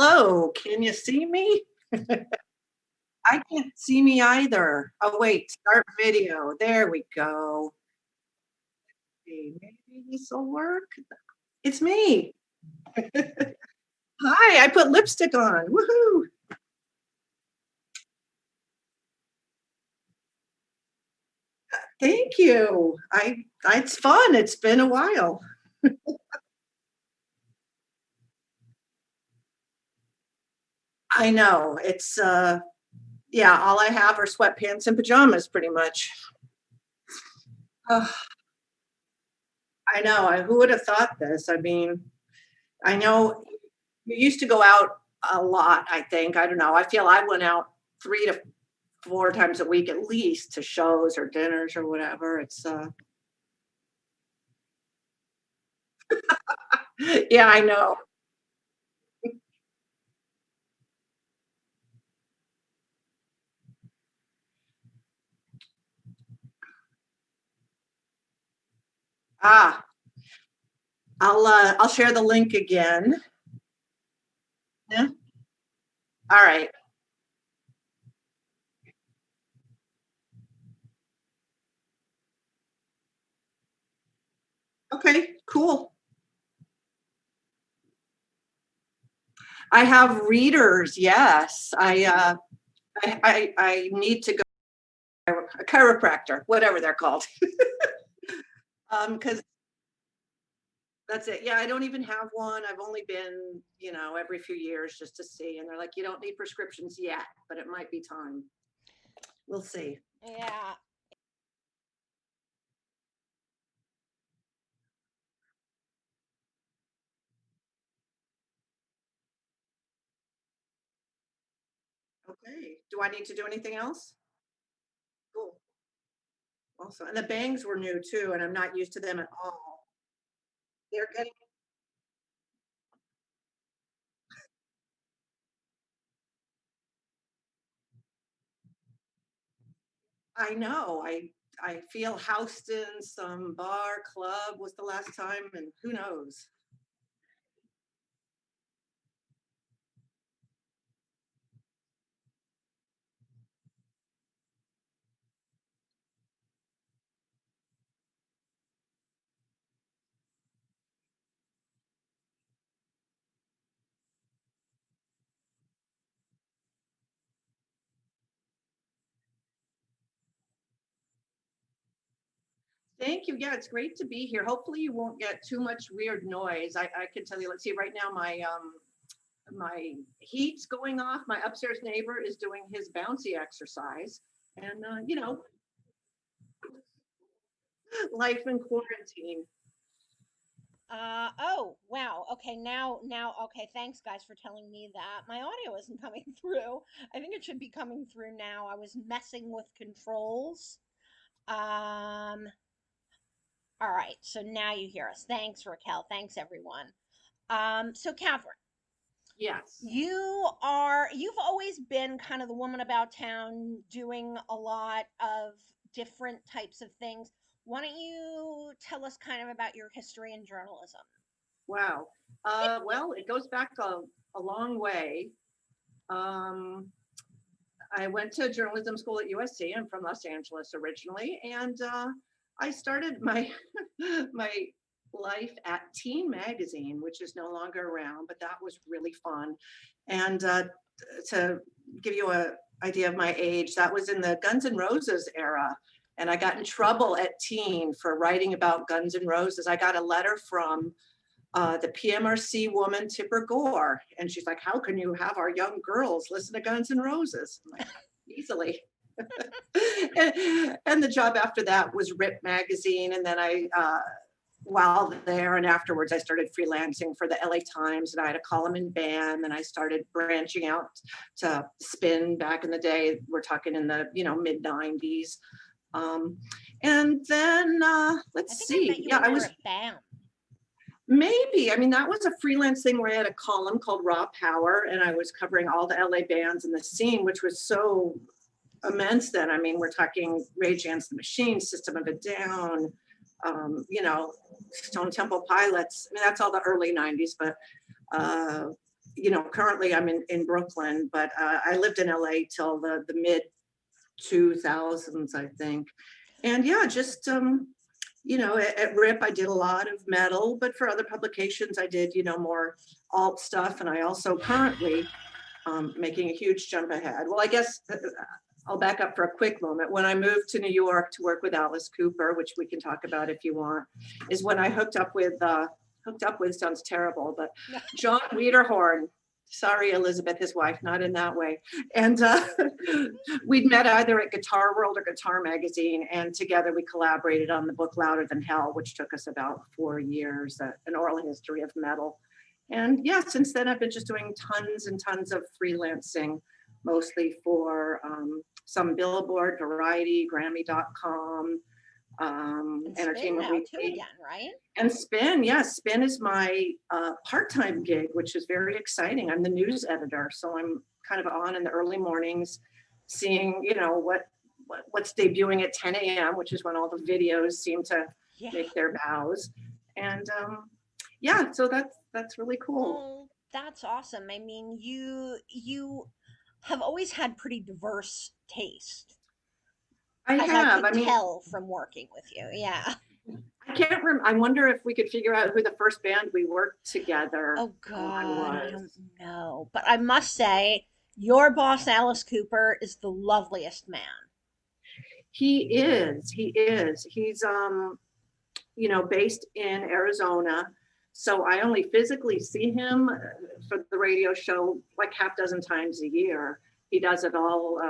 Hello, can you see me? I can't see me either. Oh, wait, start video. There we go. Hey, maybe this will work. It's me. Hi, I put lipstick on. Woohoo. Thank you. It's fun. It's been a while. I know. Yeah, all I have are sweatpants and pajamas pretty much. Ugh, I know. Who would have thought this? I mean, I know you used to go out a lot, I think. I don't know. I feel I went out 3 to 4 times a week at least to shows or dinners or whatever. Yeah, I know. Ah, I'll share the link again. Yeah. All right. Okay, cool. I have readers. Yes. I need to go a chiropractor, whatever they're called. Because that's it. Yeah, I don't even have one. I've only been, every few years just to see. And they're like, you don't need prescriptions yet, but it might be time. We'll see. Yeah. Okay. Do I need to do anything else? Cool. Also, and the bangs were new too, and I'm not used to them at all. They're getting, I know. I feel housed in some bar, club was the last time, and who knows? Thank you. Yeah, it's great to be here. Hopefully you won't get too much weird noise. I can tell you, let's see, right now my heat's going off. My upstairs neighbor is doing his bouncy exercise. And life in quarantine. Oh, wow. Okay, okay, thanks guys for telling me that. My audio isn't coming through. I think it should be coming through now. I was messing with controls. Um, all right, so now you hear us. Thanks, Raquel. Thanks, everyone. So Catherine, Yes. you've always been kind of the woman about town doing a lot of different types of things. Why don't you tell us kind of about your history in journalism? Wow. Well, it goes back a long way. Um, I went to journalism school at USC. I'm from Los Angeles originally, and I started my my life at Teen Magazine, which is no longer around, but that was really fun. And to give you a idea of my age, that was in the Guns N' Roses era. And I got in trouble at Teen for writing about Guns N' Roses. I got a letter from the PMRC woman, Tipper Gore. And she's like, how can you have our young girls listen to Guns N' Roses? I'm like, easily. And the job after that was Rip Magazine. And then while there and afterwards, I started freelancing for the LA Times and I had a column in BAM and I started branching out to Spin back in the day. We're talking in the, mid 90s. Um, and then I let's think I met see. you Yeah, when I you were was at BAM. maybe. I mean, that was a freelance thing where I had a column called Raw Power, and I was covering all the LA bands in the scene, which was so immense then. I mean, we're talking Rage Against the Machine, System of a Down, Stone Temple Pilots. I mean, that's all the early 90s, but uh, currently I'm in Brooklyn, but I lived in LA till the mid 2000s, I think. And yeah, just, at RIP, I did a lot of metal, but for other publications, I did, more alt stuff. And I also currently making a huge jump ahead. Well, I guess I'll back up for a quick moment. When I moved to New York to work with Alice Cooper, which we can talk about if you want, is when I hooked up with sounds terrible, but John Wiederhorn. Sorry, Elizabeth, his wife, not in that way. And we'd met either at Guitar World or Guitar Magazine, and together we collaborated on the book Louder Than Hell, which took us about 4 years, an oral history of metal. And yeah, since then I've been just doing tons and tons of freelancing, mostly for some Billboard, Variety, Grammy.com, And Entertainment Spin now too Weekly. again, right? And Spin, yes, Spin is my part-time gig, which is very exciting. I'm the news editor, so I'm kind of on in the early mornings, seeing, what's debuting at 10 a.m., which is when all the videos seem to make their bows. And yeah, so that's really cool. Oh, that's awesome. I mean, you have always had pretty diverse taste, as I could tell from working with you. Yeah. I can't remember. I wonder if we could figure out who the first band we worked together Oh God, was. I don't know. But I must say, your boss, Alice Cooper, is the loveliest man. He is. He's based in Arizona. So I only physically see him for the radio show like half dozen times a year. He does it all,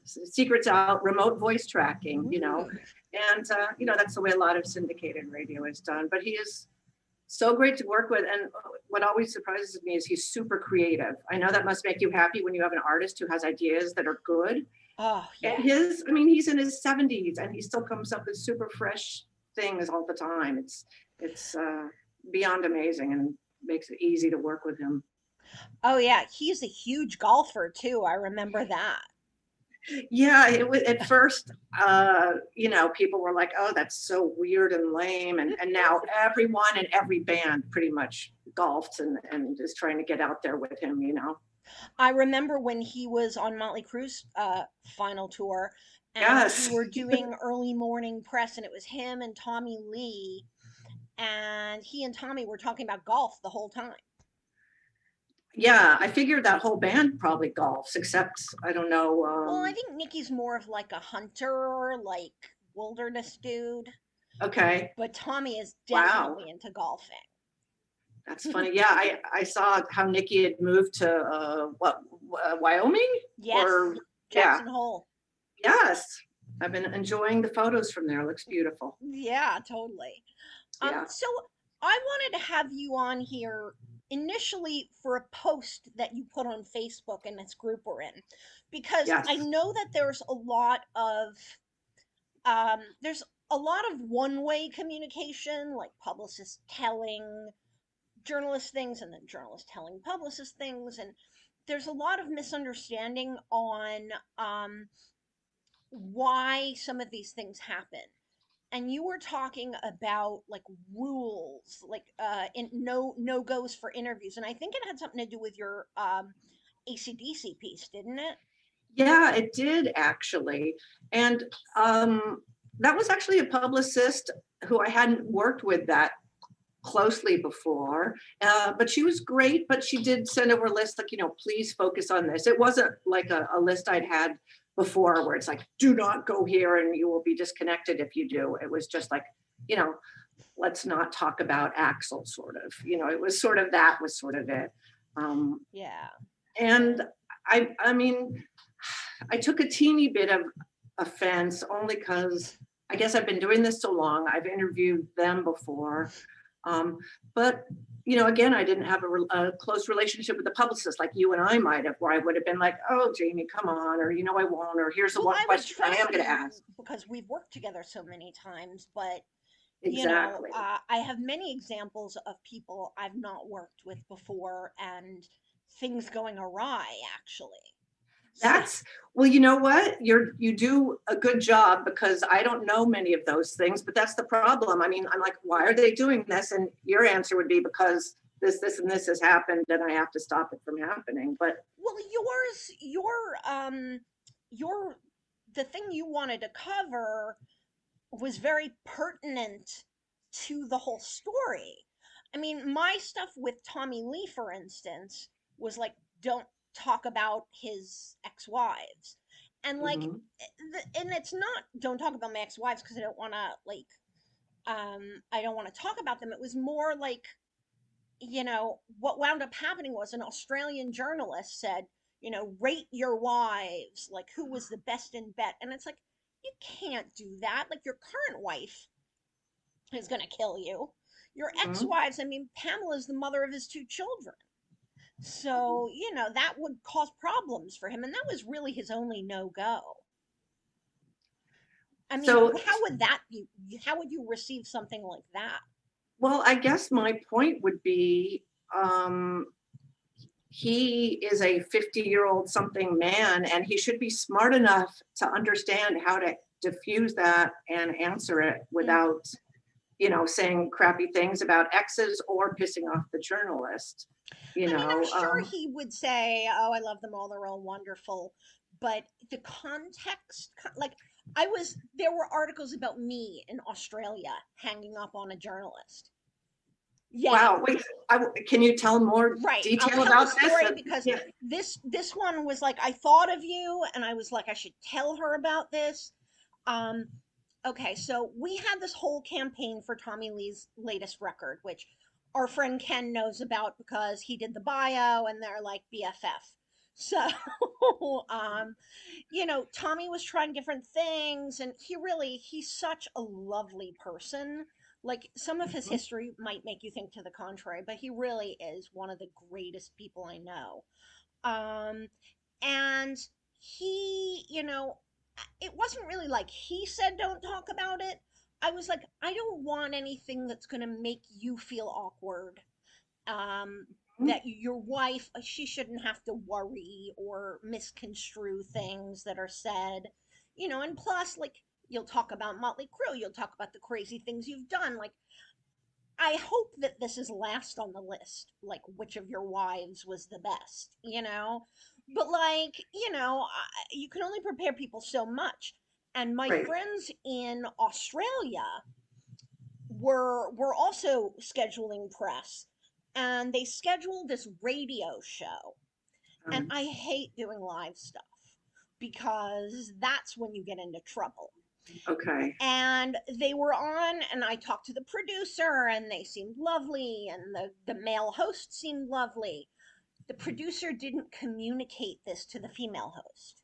secrets out, remote voice tracking, and, that's the way a lot of syndicated radio is done. But he is so great to work with. And what always surprises me is he's super creative. I know that must make you happy when you have an artist who has ideas that are good. Oh, yeah. And he's in his 70s and he still comes up with super fresh things all the time. It's beyond amazing and makes it easy to work with him. Oh yeah, he's a huge golfer too. I remember that. Yeah, it was at first, people were like, oh, that's so weird and lame. And now everyone in every band pretty much golfs and is trying to get out there with him, I remember when he was on Motley Crue's final tour, and Yes. we were doing early morning press, and it was him and Tommy Lee, and he and Tommy were talking about golf the whole time. Yeah, I figured that whole band probably golfs, except I don't know. Well, I think Nicky's more of like a hunter, like wilderness dude. Okay. But Tommy is definitely into golfing. That's funny. Yeah, I saw how Nicky had moved to Wyoming? Yes. Jackson Hole. Yes. I've been enjoying the photos from there. It looks beautiful. Yeah, totally. Yeah. So I wanted to have you on here initially for a post that you put on Facebook in this group we're in, because I know that there's a lot of one-way communication, like publicists telling journalists things and then journalists telling publicists things, and there's a lot of misunderstanding on why some of these things happen. And you were talking about like rules, like in no goes for interviews, and I think it had something to do with your AC/DC piece, didn't it? Yeah, it did actually. And that was actually a publicist who I hadn't worked with that closely before, but she was great. But she did send over a list like, please focus on this. It wasn't like a list I'd had before where it's like, do not go here and you will be disconnected if you do. It was just like, let's not talk about Axl, sort of. It was sort of, that was sort of it. Yeah. And I mean, I took a teeny bit of offense only because I guess I've been doing this so long. I've interviewed them before. But, again, I didn't have a close relationship with the publicist like you and I might have, where I would have been like, oh, Jamie, come on, or, I won't, or here's the one question I am going to ask. Because we've worked together so many times, but, exactly. I have many examples of people I've not worked with before and things going awry, actually. Well, you know what? You do a good job, because I don't know many of those things, but that's the problem. I mean, I'm like, why are they doing this? And your answer would be because this, and this has happened, and I have to stop it from happening. But Well, your the thing you wanted to cover was very pertinent to the whole story. I mean, my stuff with Tommy Lee, for instance, was like, don't talk about his ex-wives. And like, mhm, and it's not don't talk about my ex-wives because I don't want to like I don't want to talk about them. It was more like, what wound up happening was an Australian journalist said, rate your wives, like who was the best in bed. And it's like, you can't do that. Like your current wife is going to kill you. Your ex mhm. wives, I mean, Pamela's the mother of his two children. So, that would cause problems for him. And that was really his only no go. I mean, So, how would that be? How would you receive something like that? well, I guess my point would be, um, he is a 50-year-old something man, and he should be smart enough to understand how to diffuse that and answer it Mm. without, saying crappy things about exes or pissing off the journalist. You I mean, I'm know, sure he would say, "Oh, I love them all. They're all wonderful." But the context, like, there were articles about me in Australia hanging up on a journalist. Yeah, wow. Wait, can you tell more right. I'll detail tell the about this? story because Yeah. this one was like, I thought of you, and I was like, I should tell her about this. Um, okay, so we had this whole campaign for Tommy Lee's latest record, which our friend Ken knows about because he did the bio and they're like BFF. So, Tommy was trying different things and he's such a lovely person. Like some of his Mhm. history might make you think to the contrary, but he really is one of the greatest people I know. Um, and it wasn't really like he said don't talk about it. I was like, I don't want anything that's going to make you feel awkward. That your wife, she shouldn't have to worry or misconstrue things that are said. And plus, like, you'll talk about Motley Crue, you'll talk about the crazy things you've done. Like, I hope that this is last on the list, like which of your wives was the best. But like, you can only prepare people so much. And my Right. friends in Australia were also scheduling press, and they scheduled this radio show. And Um, I hate doing live stuff because that's when you get into trouble. okay. And they were on, and I talked to the producer and they seemed lovely, and the male host seemed lovely. The producer didn't communicate this to the female host.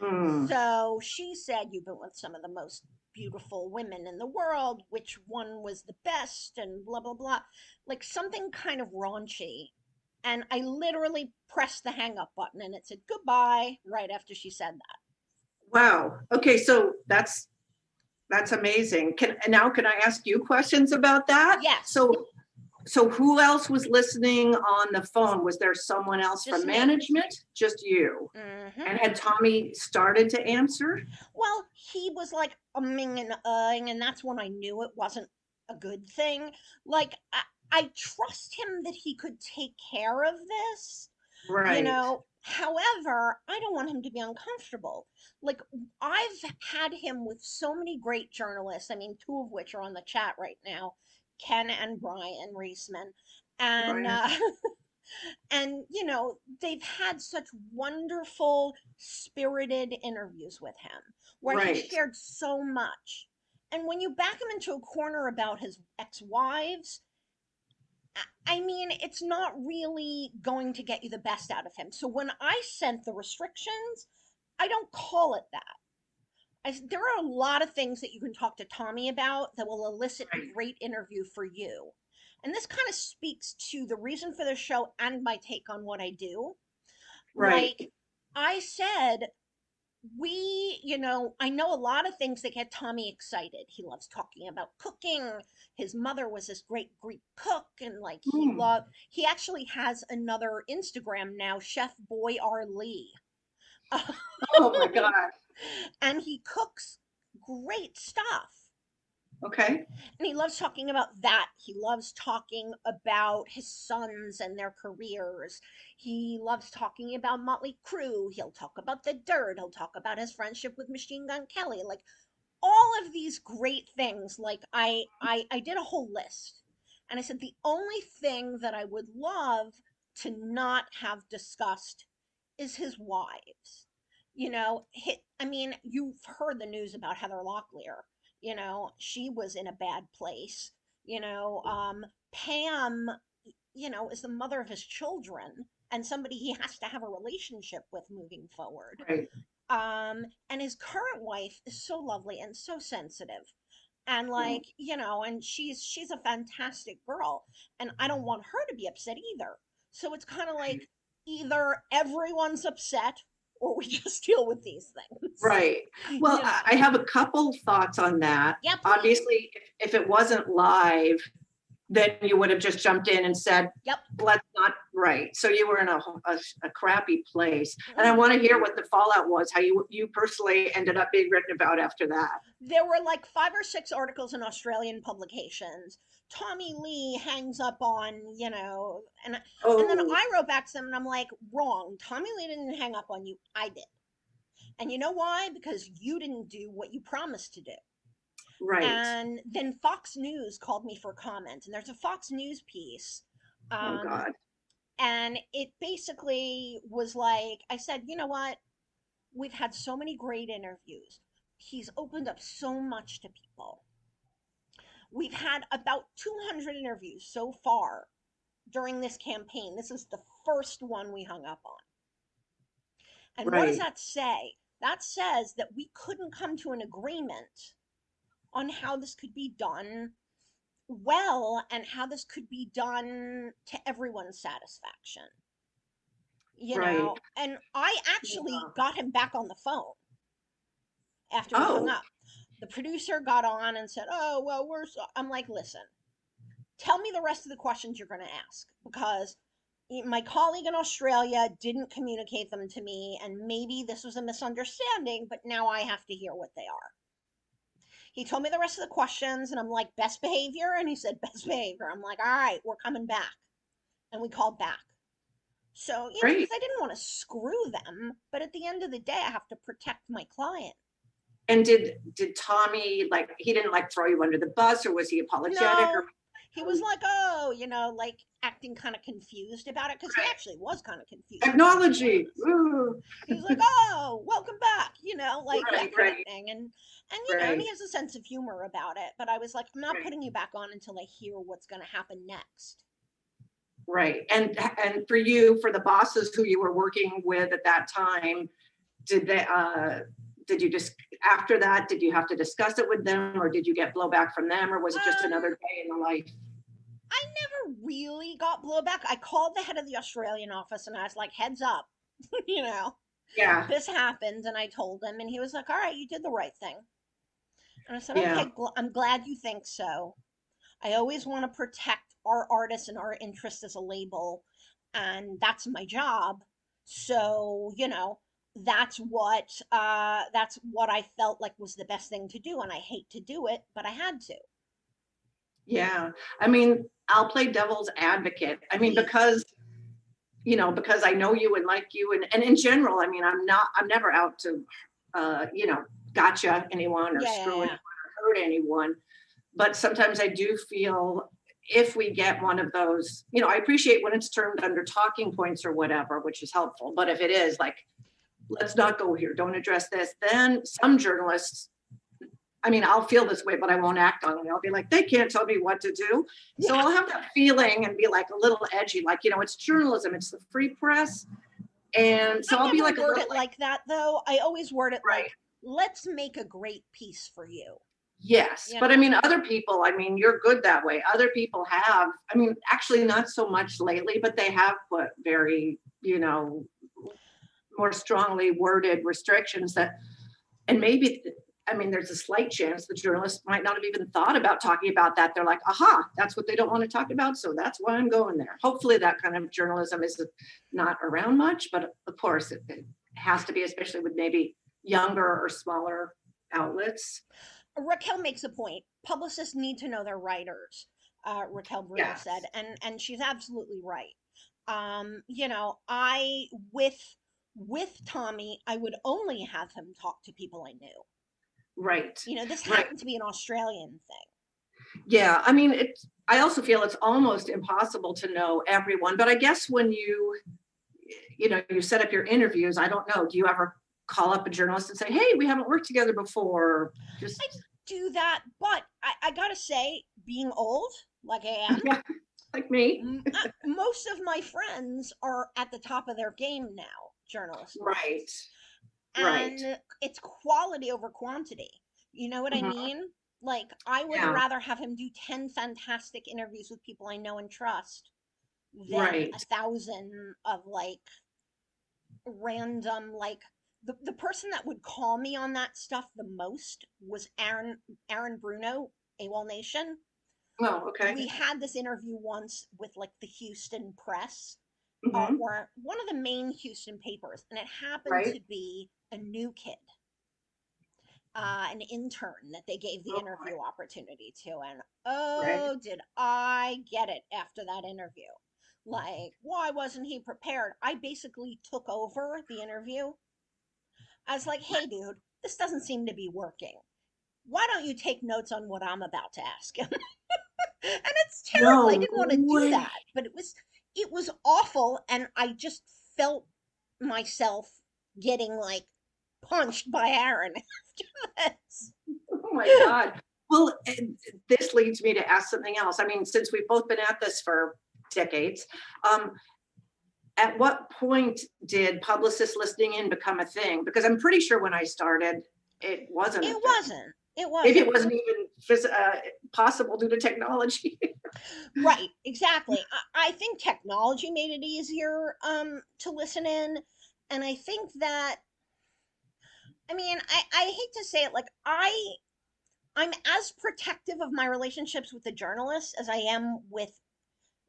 Hmm. So she said, you've been with some of the most beautiful women in the world, which one was the best, and blah blah blah, like something kind of raunchy. And I literally pressed the hang up button and it said goodbye right after she said that. Wow. Okay, so that's amazing. Can I ask you questions about that? Yes, So who else was listening on the phone? Was there someone else just from me. management? Just you? Hmm. And had Tommy started to answer? Well, he was like umming and uhing, and that's when I knew it wasn't a good thing. Like, I trust him that he could take care of this, Right. However, I don't want him to be uncomfortable. Like, I've had him with so many great journalists, I mean, two of which are on the chat right now, Ken and Brian Reisman. And, Brian. they've had such wonderful, spirited interviews with him where he Right. shared so much. And when you back him into a corner about his ex wives, I mean, it's not really going to get you the best out of him. So when I sent the restrictions, I don't call it that. There are a lot of things that you can talk to Tommy about that will elicit a Right. great interview for you. And this kind of speaks to the reason for the show and my take on what I do. Right. Like I said, I know a lot of things that get Tommy excited. He loves talking about cooking. His mother was this great Greek cook, and like Hmm. he actually has another Instagram now, Chef Boy R. Lee. Oh my God. And he cooks great stuff. Okay. And he loves talking about that. He loves talking about his sons and their careers. He loves talking about Motley Crue. He'll talk about the Dirt. He'll talk about his friendship with Machine Gun Kelly. Like all of these great things. Like I did a whole list, and I said the only thing that I would love to not have discussed is his wives. I mean, you've heard the news about Heather Locklear. She was in a bad place. Pam, is the mother of his children and somebody he has to have a relationship with moving forward. Right. And his current wife is so lovely and so sensitive. And Oh, and she's a fantastic girl. And I don't want her to be upset either. So it's kind of right. like either everyone's upset or we just deal with these things. Right. Well, you I know. have a couple thoughts on that. Yeah, please. Obviously, if it wasn't live, then you would have just jumped in and said, Yep. let's not, right. So you were in a crappy place. And I Mm. want to hear what the fallout was, how you personally ended up being written about after that. There were like 5 or 6 articles in Australian publications. Tommy Lee hangs up on, and then Oh, I wrote back to them and I'm like, wrong. Tommy Lee didn't hang up on you. I did. And you know why? Because you didn't do what you promised to do. right. And then Fox News called me for comment, and there's a Fox News piece. Oh, Um, God. and it basically was like, I said, you know what? We've had so many great interviews. He's opened up so much to people. We've had about 200 interviews so far during this campaign. This is the first one we hung up on. And what does Right. that say? That says that we couldn't come to an agreement on how this could be done well and how this could be done to everyone's satisfaction. Right. And I actually Yeah. got him back on the phone after we hung Oh, up. The producer got on and said, "Oh, well, I'm like, "Listen, tell me the rest of the questions you're going to ask because my colleague in Australia didn't communicate them to me, and maybe this was a misunderstanding, but now I have to hear what they are." He told me the rest of the questions, and I'm like, "Best behavior?" And he said, "Best behavior." I'm like, "All right, we're coming back." And we called back. So, because great. I didn't want to screw them, but at the end of the day, I have to protect my client. And did Tommy, like, he didn't like throw you under the bus, or was he apologetic, or No, he was like, oh, like acting kind of confused about it because he right. actually was kind of confused about it, to be Technology? honest. Ooh. He was like, oh, welcome back, like Right, that kind of right, thing. And right, he has a sense of humor about it. But I was like, I'm not right. putting you back on until I hear what's going to happen next. Right. And for you, for the bosses who you were working with at that time, did they did you just after that, did you have to discuss it with them, or did you get blowback from them, or was it just another Um, day in the life? I never really got blowback. I called the head of the Australian office and I was like, heads up, you know, Yeah, this happened. And I told him, and he was like, all right, you did the right thing. And I said, yeah, okay, I'm glad you think so. I always want to protect our artists and our interests as a label, and that's my job. So, that's what I felt like was the best thing to do, and I hate to do it, but I had to. yeah. I mean, I'll play devil's advocate. I mean, Please. because I know you and like you, and in general, I mean, I'm never out to, gotcha anyone or Yeah, screw yeah, anyone yeah. or hurt anyone. But sometimes I do feel if we get one of those, I appreciate when it's termed under talking points or whatever, which is helpful. But if it is like, let's not go here, don't address this, then some journalists, I mean, I'll feel this way, but I won't act on it. I'll be like, they can't tell me what to do. So Yeah. I'll have that feeling and be like a little edgy, like, it's journalism, it's the free press. And so I I'll be never like a word little it like, like that, though. I always word it right. like, let's make a great piece for you. Yes, You but I know? mean, other people, I mean, you're good that way. Other people have, I mean, actually not so much lately, but they have put very, more strongly worded restrictions that, and maybe, I mean, there's a slight chance the journalists might not have even thought about talking about that. They're like, aha, that's what they don't want to talk about. So that's why I'm going there. Hopefully that kind of journalism is not around much, but of course it has to be, especially with maybe younger or smaller outlets. Raquel makes a point. Publicists need to know their writers, Raquel Bruno said, Yes. and she's absolutely right. You know, I with Tommy, I would only have him talk to people I knew. Right. You know, this Right. happened to be an Australian thing. Yeah. I mean, I also feel it's almost impossible to know everyone, but I guess when you set up your interviews, I don't know, do you ever call up a journalist and say, hey, we haven't worked together before? I Just, do that, but I gotta say, being old, like I am, yeah, like me. most of my friends are at the top of their game now, journalist Right. wise. Right. And it's quality over quantity. You know what I Mhm. mean? Like, I would Yeah. rather have him do 10 fantastic interviews with people I know and trust than a Right. thousand of like random, like, the person that would call me on that stuff the most was Aaron Bruno, AWOL Nation. Oh, okay. We had this interview once with like the Houston Press, Hmm. or one of the main Houston papers, and it happened Right. to be a new kid, an intern that they gave the Oh, interview opportunity to. And right. oh, did I get it after that interview? Like, why wasn't he prepared? I basically took over the interview. I was like, hey, dude, this doesn't seem to be working. Why don't you take notes on what I'm about to ask him? And it's terrible. I No didn't want to do way. that, but it was awful, and I just felt myself getting like punched by Aaron after this. Oh my God. Well, this leads me to ask something else. I mean, since we've both been at this for decades, um, at what point did publicist listening in become a thing? Because I'm pretty sure when I started, it wasn't a It thing. wasn't. It Maybe it wasn't. wasn't even possible due to technology. Right, exactly. I think technology made it easier to listen in. And I think that, I mean, I hate to say it, like I'm as protective of my relationships with the journalists as I am with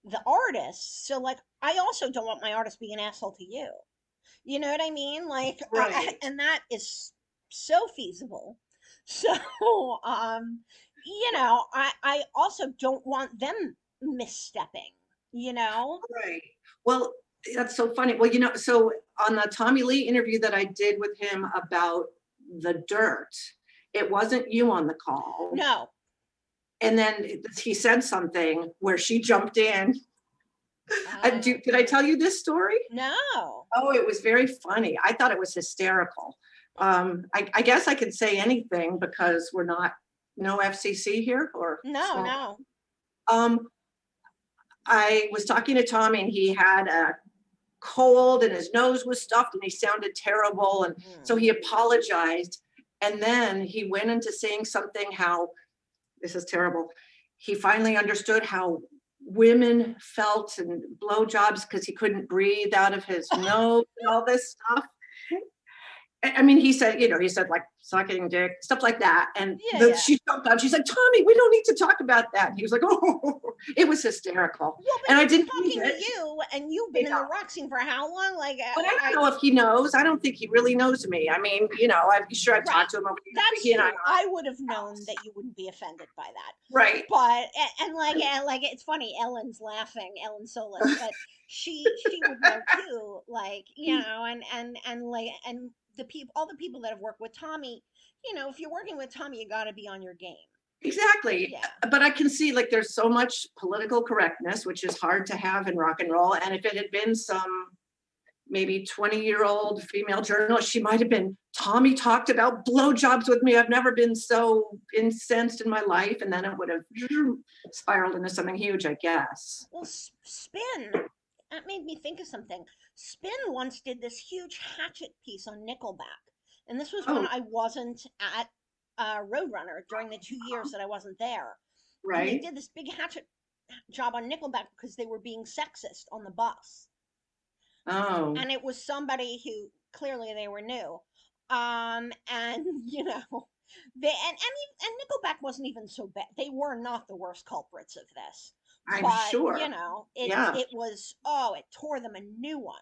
the artists. So like I also don't want my artist being an asshole to you. You know what I mean? Like Right. and that is so feasible. So um I also don't want them misstepping, you know? Right. Well, that's so funny. Well, so on the Tommy Lee interview that I did with him about the dirt, it wasn't you on the call. No. And then he said something where she jumped in. Oh. Did I tell you this story? No. Oh, it was very funny. I thought it was hysterical. I guess I could say anything because we're not, no FCC here or No, small. no. Um, I was talking to Tommy and he had a cold and his nose was stuffed and he sounded terrible. And so Mm. he apologized. And then he went into saying something how this is terrible. He finally understood how women felt and blowjobs because he couldn't breathe out of his nose and all this stuff. I mean, he said like sucking dick, stuff like that. And Yeah, yeah. she jumped on. She's like, Tommy, we don't need to talk about that. And he was like, oh, it was hysterical. Well, but And I he's didn't believe talking to it. you, and you've I been in the know. rock scene for how long? Like, But I don't know if he knows. I don't think he really knows me. I mean, I'm sure I've right. talked to him over the years, but That's he and I true. are I would have known that you wouldn't be offended by that. right. But and like it's funny, Ellen's laughing, Ellen Solis, but she would know too, like, and the people all the people that have worked with Tommy, if you're working with Tommy, you gotta be on your game. Exactly. Yeah. But I can see like there's so much political correctness, which is hard to have in rock and roll. And if it had been some maybe 20-year-old female journalist, she might have been, Tommy talked about blowjobs with me. I've never been so incensed in my life. And then it would have spiraled into something huge, I guess. Well, Spin, that made me think of something. Spin once did this huge hatchet piece on Nickelback, and this was when Oh, I wasn't at Roadrunner during the 2 years that I wasn't there. And they right. did this big hatchet job on Nickelback because they were being sexist on the bus. Oh, And it was somebody who clearly they were new. And and Nickelback wasn't even so bad. They were not the worst culprits of this. I'm But, sure. it Yeah. it was, it tore them a new one.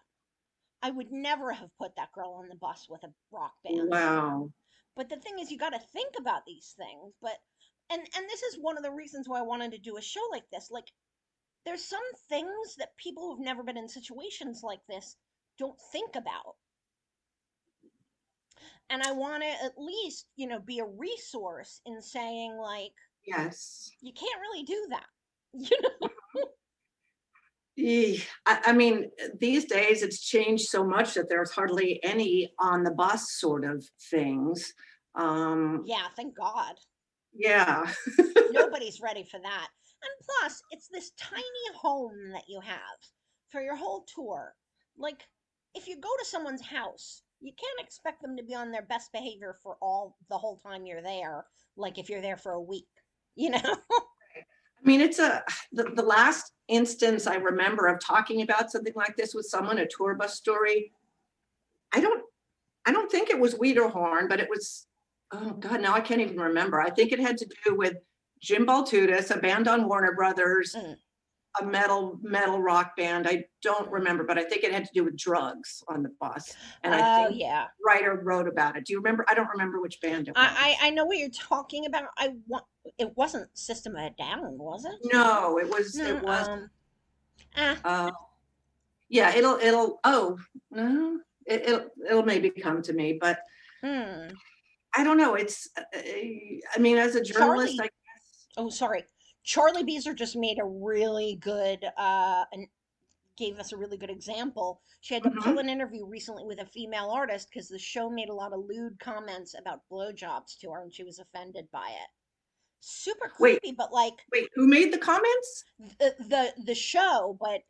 I would never have put that girl on the bus with a rock band. Wow. But the thing is, you got to think about these things. But and this is one of the reasons why I wanted to do a show like this. Like, there's some things that people who've never been in situations like this don't think about. And I want to at least, be a resource in saying, like, Yes. you can't really do that. You know? I mean, these days it's changed so much that there's hardly any on the bus sort of things. Um, Yeah, thank God. yeah. Nobody's ready for that. And plus, it's this tiny home that you have for your whole tour. Like, if you go to someone's house, you can't expect them to be on their best behavior for all the whole time you're there, like if you're there for a week, you know? I mean, the last instance I remember of talking about something like this with someone, a tour bus story. I don't I don't think it was Wiederhorn, but it was, oh God, now I can't even remember. I think it had to do with Jim Baltutis, a band on Warner Brothers, Mm, a metal rock band. I don't mm. remember, but I think it had to do with drugs on the bus. And I Oh, think the yeah. writer wrote about it. Do you remember? I don't remember which band it I, was. I I know what you're talking about. I want it wasn't System of a Down, was it? No, it No, was ah, uh yeah, it'll oh no, it'll maybe come to me, but hmm. I don't know. I mean, as a journalist, I Charlie, guess. oh, sorry. Charlie Beezer just made a really good and gave us a really good example. She had to pull Mhm. an interview recently with a female artist because the show made a lot of lewd comments about blowjobs to her and she was offended by it. Super Wait, creepy, but like who made the comments? the show, but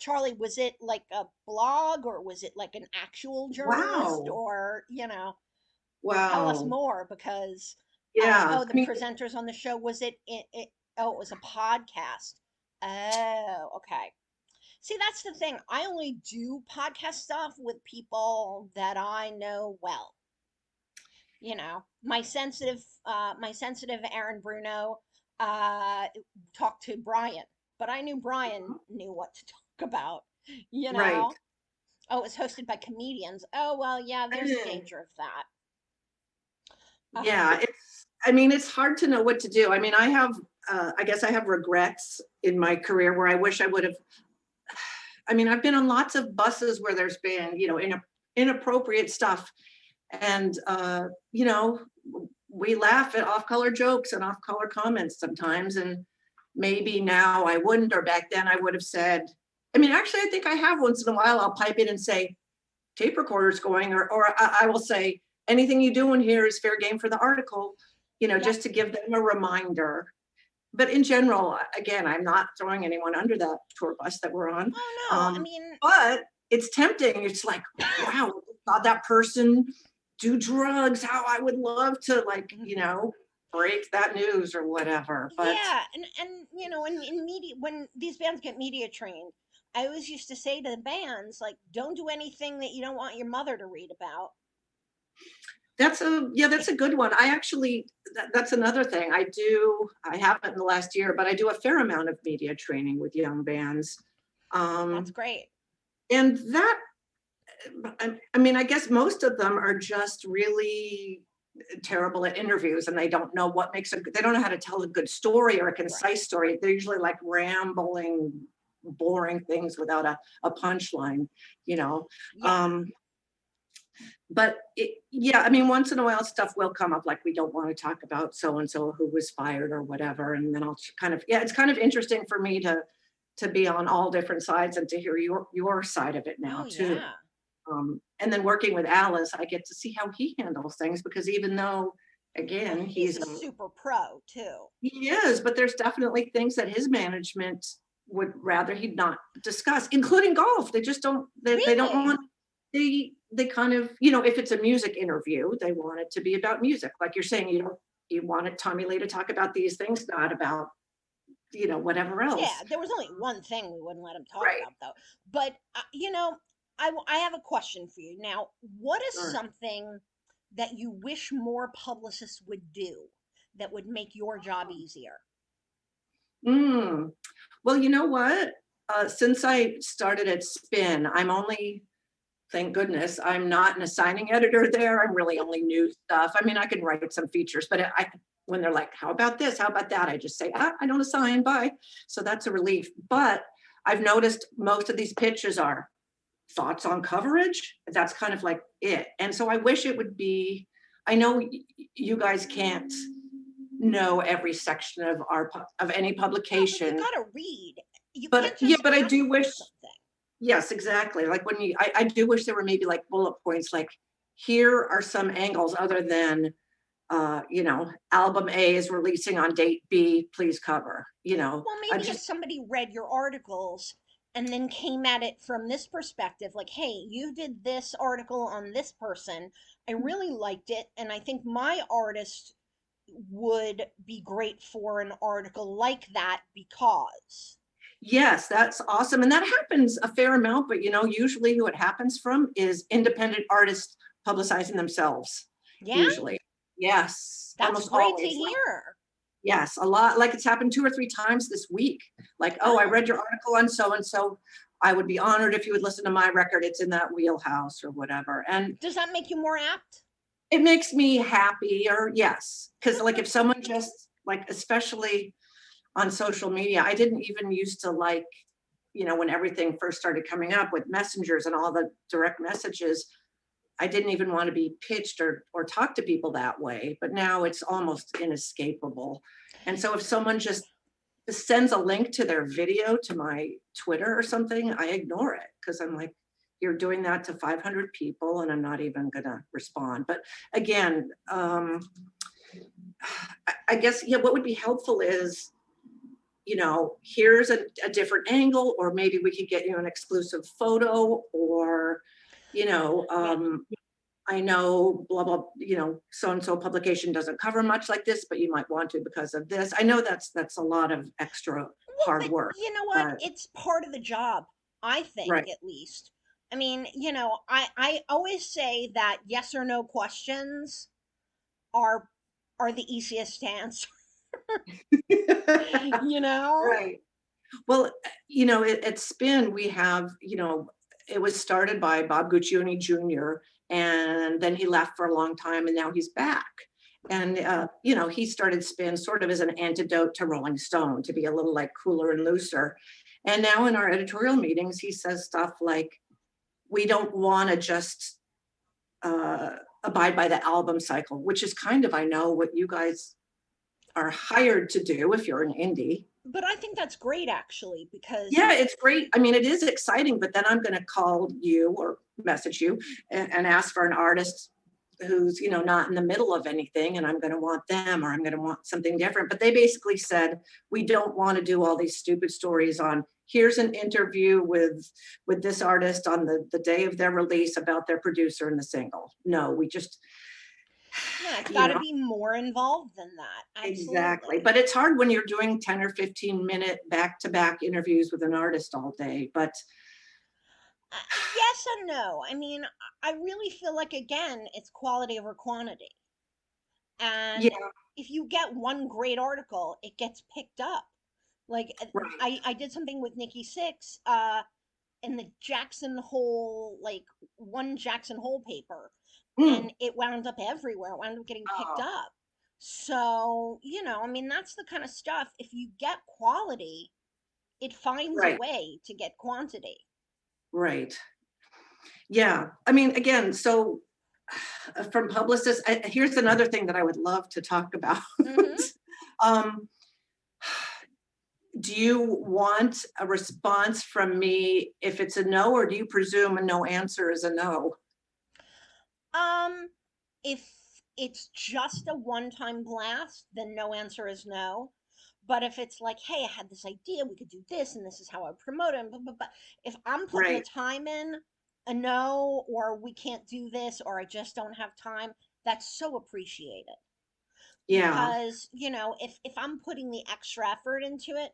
Charlie, was it like a blog or was it like an actual journalist, Wow. or tell us Wow. more, because Yeah. oh, I the mean, presenters on the show, was it oh, it was a podcast. Oh, okay. See, that's the thing. I only do podcast stuff with people that I know well. My sensitive Aaron Bruno uh talked to Brian, but I knew Brian knew what to talk about, you right. know. Oh, it was hosted by comedians. Oh, well, yeah, there's a Mm. danger of that. Yeah, I mean, it's hard to know what to do. I mean, I guess I have regrets in my career where I wish I would have. I mean, I've been on lots of buses where there's been, inappropriate stuff. And, we laugh at off color jokes and off color comments sometimes. And maybe now I wouldn't, or back then I would have said, I mean, actually, I think I have once in a while, I'll pipe in and say, tape recorder's going, or I will say, anything you do in here is fair game for the article, Yep. just to give them a reminder. But in general, again, I'm not throwing anyone under that tour bus that we're on. Oh, no, I Um, mean, but it's tempting. It's like, wow, saw that person do drugs. How I would love to, like, break that news or whatever. But yeah, and in media, when these bands get media trained, I always used to say to the bands, like, don't do anything that you don't want your mother to read about. that's a good one. I actually, that's another thing I haven't in the last year, but I do a fair amount of media training with young bands. That's Um, great. and that, I mean, I guess most of them are just really terrible at interviews, and they don't know they don't know how to tell a good story or a Right. concise story. They're usually like rambling, boring things without a punchline, you know. Yeah. Um, but yeah, I mean, once in a while stuff will come up, like we don't want to talk about so and so who was fired or whatever, and then I'll kind of, yeah, it's kind of interesting for me to be on all different sides and to hear your side of it Oh, now too. yeah. And then working with Alice, I get to see how he handles things, because even though, Well, again, he's a super pro too. he is, but there's definitely things that his management would rather he'd not discuss, including golf. They just don't. They don't Really? want. They kind of, if it's a music interview, they want it to be about music, like you're saying. You wanted Tommy Lee to talk about these things, not about whatever Yeah, else. there was only one thing we wouldn't let him talk Right. about, though. But, I have a question for you. Now, what is Sure. something that you wish more publicists would do that would make your job easier? Mm. Well, you know what? Since I started at Spin, I'm only thank goodness. I'm not an assigning editor there. I'm really only new stuff. I mean, I can write some features, but when they're like, how about this? How about that? I just say, I don't assign, bye. So that's a relief. But I've noticed most of these pitches are thoughts on coverage. That's kind of like it. And so I wish it would be, I know you guys can't know every section of of any No, but you publication, gotta read. You but can't yeah, just but I ask do for wish, something. yes, exactly. Like when I do wish there were maybe like bullet points, like here are some angles other than, album A is releasing on date B, please cover, Well, I maybe if just, somebody read your articles and then came at it from this perspective, like, hey, you did this article on this person. I really liked it. And I think my artist would be great for an article like that because. yes, that's awesome. And that happens a fair amount, but usually who it happens from is independent artists publicizing themselves, Yeah, usually. Yes, that's almost great to always. hear. Yes, a lot. Like it's happened 2 or 3 times this week. Like, oh, I Oh, read your article on so and so. I would be honored if you would listen to my record. It's in that wheelhouse or whatever. And does that make you more apt? it makes me happy, or yes. Because like if someone just like, especially on social media, I didn't even used to like, when everything first started coming up with messengers and all the direct messages, I didn't even want to be pitched or talk to people that way. But now it's almost inescapable. And so if someone just sends a link to their video to my Twitter or something, I ignore it because I'm like, you're doing that to 500 people and I'm not even going to respond. But again, I guess, yeah, what would be helpful is, here's a different angle, or maybe we could get you an exclusive photo, or, you know, Yeah. um, I know blah, blah, so-and-so publication doesn't cover much like this, but you might want to because of this. I know that's a lot of extra Well, hard but work, you know what? but It's part of the job, I think, right. at least. I mean, I always say that yes or no questions are are the easiest to answer, you know? Right. Well, at Spin, we have, it was started by Bob Guccione Jr., and then he left for a long time, and now he's back. And, he started Spin sort of as an antidote to Rolling Stone, to be a little like cooler and looser. And now in our editorial meetings, he says stuff like, we don't want to just uh, abide by the album cycle, which is kind of, I know, what you guys are hired to do if you're an indie. But I think that's great actually because Yeah, it's great. I mean, it is exciting, but then I'm going to call you or message you and ask for an artist who's, not in the middle of anything, and I'm going to want them, or I'm going to want something different. But they basically said, we don't want to do all these stupid stories on, here's an interview with this artist on the day of their release about their producer and the single. No, we just, yeah, it's you got to know, be more involved than that. exactly. Absolutely. But it's hard when you're doing 10 or 15-minute back-to-back interviews with an artist all day. But Yes and no. I mean, I really feel like again, it's quality over quantity. And yeah, if you get one great article, it gets picked up. Like right. I did something with Nikki Six in the Jackson Hole, like one Jackson Hole paper, Mm. and it wound up everywhere. It wound up getting picked Oh, up. So, I mean, that's the kind of stuff. If you get quality, it finds a right, way to get quantity. right. Yeah. I mean, again, so from publicists, here's another thing that I would love to talk about. Mm-hmm. um, do you want a response from me if it's a no, or do you presume a no answer is a no? Um, if it's just a one-time blast, then no answer is no. But if it's like, hey, I had this idea, we could do this, and this is how I promote it, and blah, blah, blah. If I'm putting the Right. time in, a no, or we can't do this, or I just don't have time, that's so appreciated. Yeah. Because, if I'm putting the extra effort into it,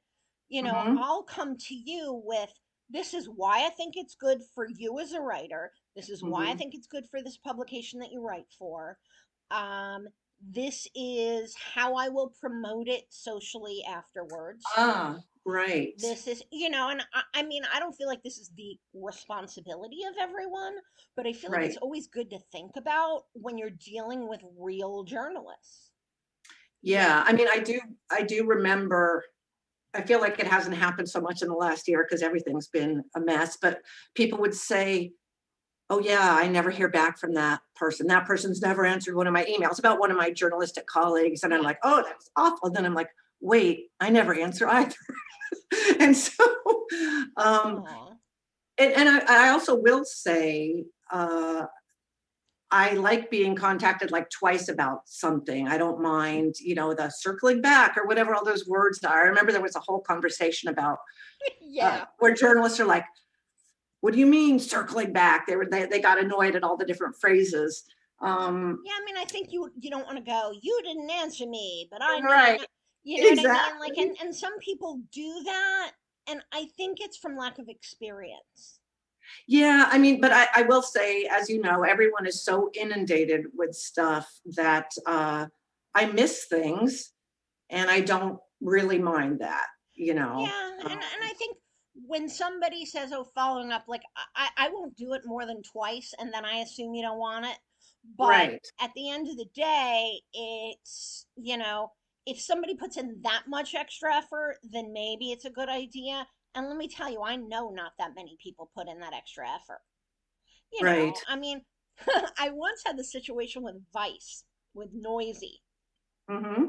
Hmm. I'll come to you with this is why I think it's good for you as a writer. This is why I Hmm. think it's good for this publication that you write for. Um, This is how I will promote it socially afterwards. Right, This is, and I mean, I don't feel like this is the responsibility of everyone, but I feel like it's right. always good to think about when you're dealing with real journalists. Yeah. Yeah, I mean, I do remember, I feel like it hasn't happened so much in the last year because everything's been a mess, but people would say, oh yeah, I never hear back from that person. That person's never answered one of my emails about one of my journalistic colleagues. And I'm Yeah. like, oh, that's awful. Then I'm like, wait, I never answer either. And so, um, Oh, and I also will say, I like being contacted like twice about something. I don't mind, the circling back or whatever all those words are. I remember there was a whole conversation about yeah. where journalists are like, "What do you mean circling back?" They got annoyed at all the different phrases. Um, Yeah, I mean, I think you don't want to go, you didn't answer me, but I know, right, you know what I mean? Like, exactly. and some people do that, and I think it's from lack of experience. Yeah, I mean, but I will say, as you know, everyone is so inundated with stuff that I miss things, and I don't really mind that. You know, Yeah, um, and I think when somebody says, "Oh, following up," like I won't do it more than twice, and then I assume you don't want it. But right, at the end of the day, it's if somebody puts in that much extra effort, then maybe it's a good idea. And let me tell you, I know not that many people put in that extra effort. right. I mean, I once had the situation with Vice with Noisy. Hmm.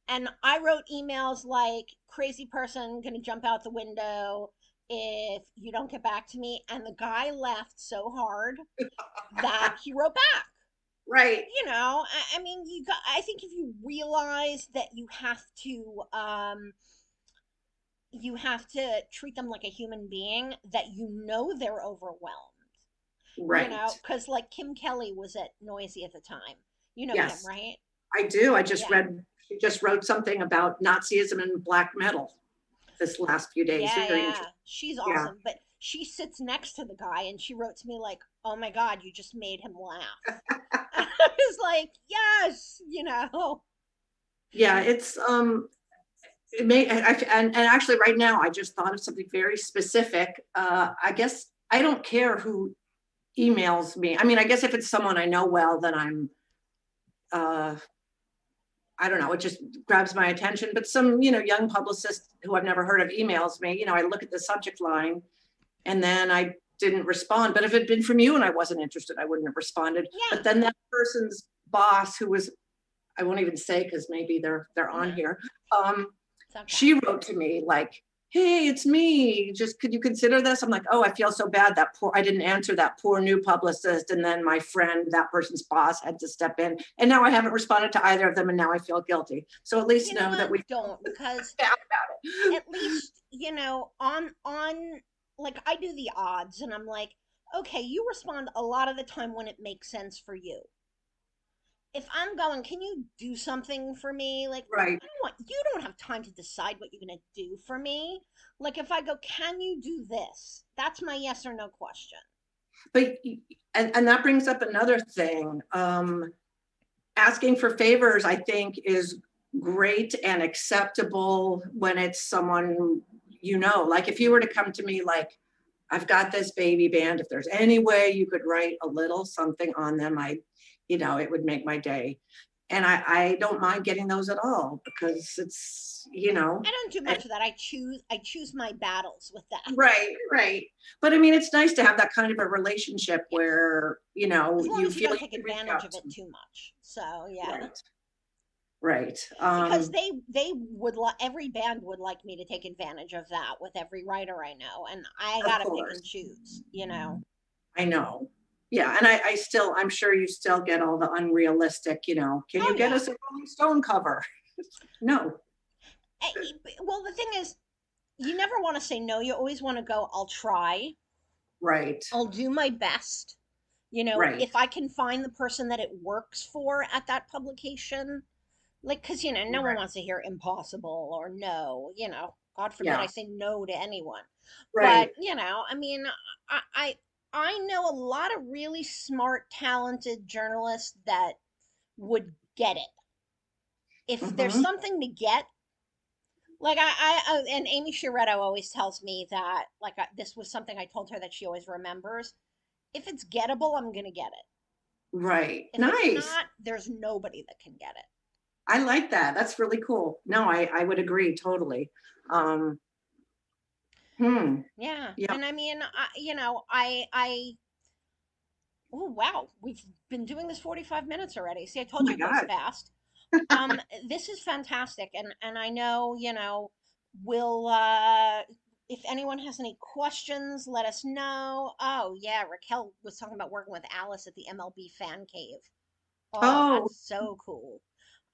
And I wrote emails like crazy person gonna jump out the window if you don't get back to me. And the guy laughed so hard that he wrote back. Right, I mean, I think if you realize that you have to treat them like a human being, that they're overwhelmed. right. Because like Kim Kelly was at Noisy at the time. You know Kim, Yes, right? I do. I just Yeah. read, she just wrote something about Nazism and black metal this last few days. Yeah, Very yeah. interesting. She's Yeah. awesome. But she sits next to the guy and she wrote to me like, "Oh my God, you just made him laugh." And I was like, yes. Yeah, it may, and actually right now I just thought of something very specific. I guess I don't care who emails me. I mean, I guess if it's someone I know well, then uh, I don't know, it just grabs my attention. But some, young publicist who I've never heard of emails me, I look at the subject line and then I didn't respond. But if it had been from you and I wasn't interested, I wouldn't have responded. Yeah. But then that person's boss, who was, I won't even say because maybe they're on Hmm. here. Um, It's okay. she wrote to me like, "Hey, it's me. Just could you consider this?" I'm like, "Oh, I feel so bad. I didn't answer that poor new publicist, and then my friend, that person's boss, had to step in, and now I haven't responded to either of them, and now I feel guilty. So at least You know know that what? we feel Don't, because bad about it." at least, on like I do the odds and I'm like, okay, you respond a lot of the time when it makes sense for you. If I'm going, can you do something for me? Like, Right. you don't have time to decide what you're going to do for me. Like, if I go, can you do this? That's my yes or no question. But and that brings up another thing. Asking for favors, I think, is great and acceptable when it's someone like if you were to come to me like, I've got this baby band, if there's any way you could write a little something on them, it would make my day. And I don't mind getting those at all because I don't do much of that. I choose my battles with that. right, right. But I mean, it's nice to have that kind of a relationship Yeah. where, As long you as you feel don't you take can reach advantage out of to it them. too much. So, yeah. Right, right. Because they would every band would like me to take advantage of that with every writer I know, and I Of got to pick and course. choose. I know. Yeah, and I'm sure you still get all the unrealistic, can Oh you get yeah. us a Rolling Stone cover? No. Well, the thing is, you never want to say no. You always want to go, I'll try. Right, I'll do my best. right. If I can find the person that it works for at that publication, like, because, no one Right. wants to hear impossible or no. God forbid I Yeah, say no to anyone. right. But, I mean, I, I, I know a lot of really smart, talented journalists that would get it. if there's Hmm. something to get, like and Amy Sciarretto always tells me that, like, this was something I told her that she always remembers. If it's gettable, I'm gonna get it. Right. If it's Nice. not, there's nobody that can get it. I like that. That's really cool. No, I would agree totally. Um, hmm. Yeah, Yeah. and I mean, oh wow, we've been doing this 45 minutes already. See, I Oh told you my it goes God. fast. This is fantastic, and I know, we'll if anyone has any questions, let us know. Oh yeah, Raquel was talking about working with Alice at the MLB fan cave. Oh, Oh, that's so cool.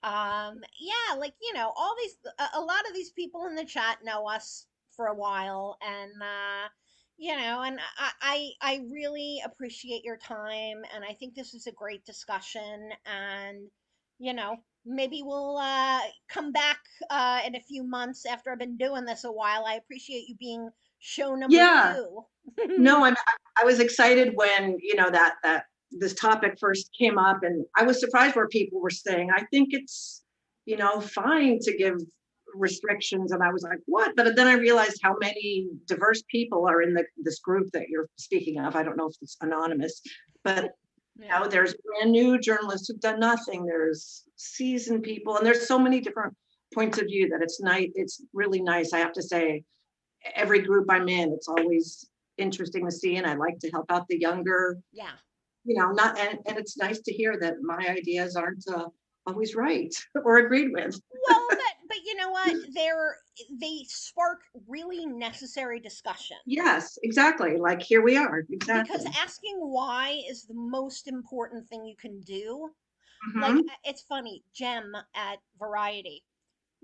Yeah, like, all these, a lot of these people in the chat know us for a while, and and I really appreciate your time, and I think this is a great discussion, and maybe we'll come back in a few months after I've been doing this a while. I appreciate you being show number yeah. two. No, I was excited when, that this topic first came up, and I was surprised where people were saying, I think it's, fine to give restrictions. And I was like, what? But then I realized how many diverse people are in this group that you're speaking of. I don't know if it's anonymous, but Yeah. there's brand new journalists who've done nothing. There's seasoned people, and there's so many different points of view that it's nice. It's really nice. I have to say, every group I'm in, it's always interesting to see, and I like to help out the younger, Yeah. not, and it's nice to hear that my ideas aren't always right or agreed with. Well, but you know what? They spark really necessary discussion, Yes, exactly. Like here we are. because Exactly. asking why is the most important thing you can do. Like, Hmm. it's funny, Jem at Variety.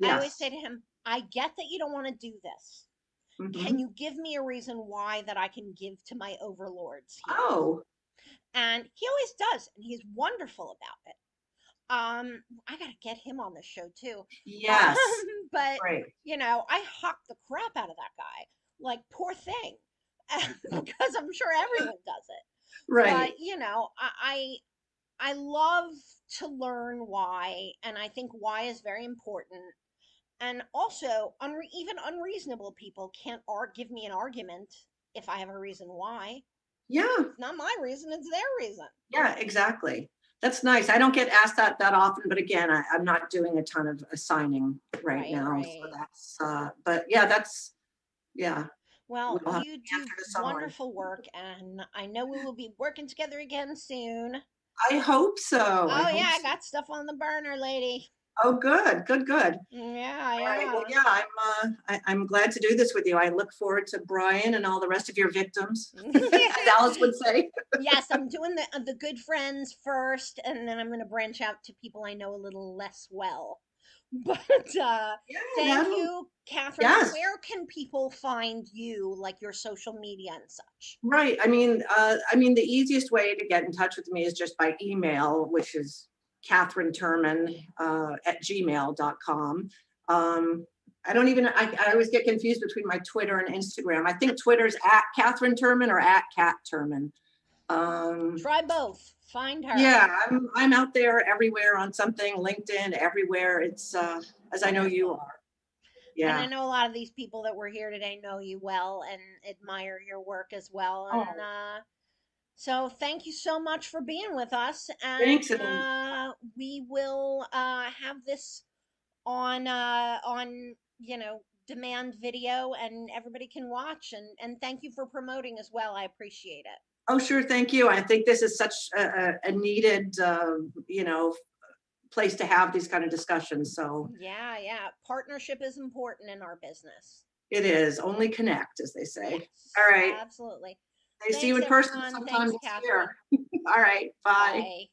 I always say Yes. to him, "I get that you don't want to do this. Can Hmm. you give me a reason why that I can give to my overlords here?" Oh, And he always does, and he's wonderful about it. I gotta get him on the show too. Um, yes. but Great. I hawk the crap out of that guy. Like, poor thing, because I'm sure everyone does it. But Right. I love to learn why, and I think why is very important. And also, even unreasonable people can't give me an argument if I have a reason why. Yeah. It's not my reason; it's their reason. Yeah, exactly. That's nice. I don't get asked that often, but again, I'm not doing a ton of assigning right Right, now. So right. that's, but yeah, yeah, Well, we'll have you to do answer to someone. wonderful work, and I know we will be working together again soon. I hope so. I Oh, yeah, hope I so. got stuff on the burner, lady. Oh, good, good, good. Yeah, All right. Well, yeah. yeah, I'm glad to do this with you. I look forward to Brian and all the rest of your victims, as Alice would say. Yes, I'm doing the good friends first, and then I'm going to branch out to people I know a little less well. But Yeah, thank that'll, you, Catherine. yes. Where can people find you, like your social media and such? Right. The easiest way to get in touch with me is just by email, which is Katherine Turman at gmail.com. I don't even, I always get confused between my Twitter and Instagram. I think Twitter's at Katherine Turman or at Kat Turman. Um, Try both. Find her. yeah, I'm out there everywhere on something, LinkedIn, everywhere. It's as I know you Wonderful. are. And I Yeah. know a lot of these people that were here today know you well and admire your work as well. And Oh, so thank you so much for being with us. And thanks. And we will have this on demand video, and everybody can watch. And thank you for promoting as well. I appreciate it. oh, sure. Thank you. I think this is such a needed, place to have these kind of discussions. So Yeah, yeah. Partnership is important in our business. it is only connect, as they say. All Yes, right. absolutely. I see you Thanks, in person everyone. sometime Thanks, this year. Catherine. All right. Bye. Bye.